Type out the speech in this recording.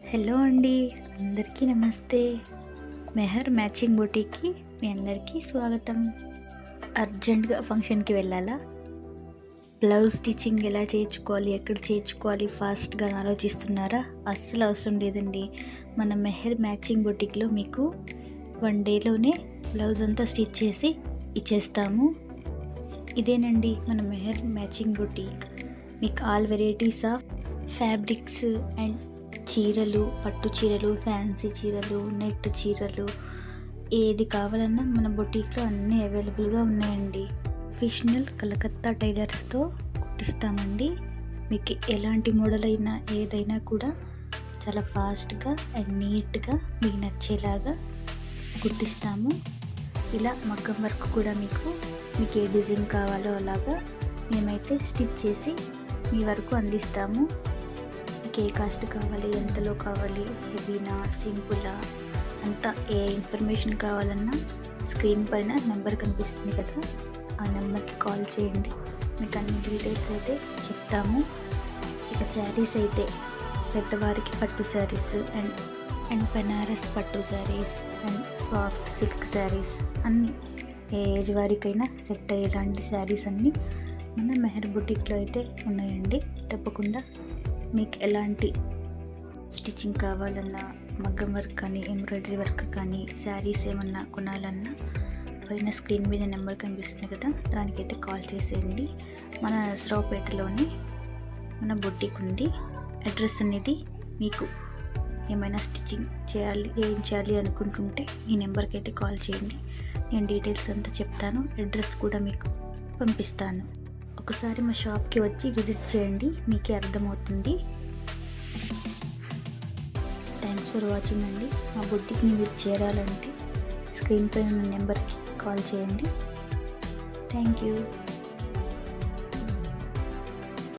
Hello అండి, అందరికీ నమస్తే. మెహర్ మ్యాచింగ్ బొటీక్కి మీ అందరికీ స్వాగతం. అర్జెంటుగా ఫంక్షన్కి వెళ్ళాలా, బ్లౌజ్ స్టిచ్చింగ్ ఎలా చేయించుకోవాలి, ఎక్కడ చేయించుకోవాలి ఫాస్ట్గా ఆలోచిస్తున్నారా? అస్సలు అవసరం లేదండి. మన మెహర్ మ్యాచింగ్ బొటీక్లో మీకు 1 డేలోనే బ్లౌజ్ అంతా స్టిచ్ చేసి ఇచ్చేస్తాము. ఇదేనండి మన మెహర్ మ్యాచింగ్ బొటీక్. మీకు all varieties of fabrics and చీరలు, పట్టు చీరలు, ఫ్యాన్సీ చీరలు, నెట్ చీరలు, ఏది కావాలన్నా మన బొటీక్లో అన్నీ అవైలబుల్గా ఉన్నాయండి. ప్రొఫెషనల్ కలకత్తా టైలర్స్తో కుట్టిస్తామండి. మీకు ఎలాంటి మోడల్ అయినా ఏదైనా కూడా చాలా ఫాస్ట్గా అండ్ నీట్గా మీకు నచ్చేలాగా కుట్టిస్తాము. ఇలా మగ్గం వర్క్ కూడా మీకు ఏ డిజైన్ కావాలో అలాగా మేమైతే స్టిచ్ చేసి మీ వరకు అందిస్తాము. ఏ కాస్ట్ కావాలి, ఎంతలో కావాలి, హెవీనా, సింపులా, అంతా ఏ ఇన్ఫర్మేషన్ కావాలన్నా స్క్రీన్ పైన నెంబర్ కనిపిస్తుంది కదా, ఆ నెంబర్కి కాల్ చేయండి. మీకు అన్ని డీటెయిల్స్ అయితే చెప్తాము. ఇక శారీస్ అయితే పెద్దవారికి పట్టు శారీస్ అండ్ బనారస్ పట్టు saris and soft silk saris అన్నీ ఏ ఏజ్ వారికైనా సెట్ అయ్యేలాంటి శారీస్ అన్నీ మన మెహర్ బొటీక్లో అయితే ఉన్నాయండి. తప్పకుండా మీకు ఎలాంటి స్టిచ్చింగ్ కావాలన్నా, మగ్గం వర్క్ కానీ, ఎంబ్రాయిడరీ వర్క్ కానీ, శారీస్ ఏమన్నా కొనాలన్నా పైన స్క్రీన్ మీద నెంబర్ కనిపిస్తుంది కదా, దానికైతే కాల్ చేసేయండి. మన నరసరావుపేటలోని మన బొటీక్ ఉంది. అడ్రస్ అనేది మీకు ఏమైనా స్టిచ్చింగ్ చేయాలి అనుకుంటుంటే ఈ నెంబర్కి అయితే కాల్ చేయండి. నేను డీటెయిల్స్ అంతా చెప్తాను, అడ్రస్ కూడా మీకు పంపిస్తాను. ఒకసారి మా షాప్కి వచ్చి విజిట్ చేయండి, మీకే అర్థమవుతుంది. థ్యాంక్స్ ఫర్ వాచింగ్ అండి. మా బొటిక్ని మీరు చేరాలంటే స్క్రీన్ పైన ఉన్న నెంబర్కి కాల్ చేయండి. Thank you.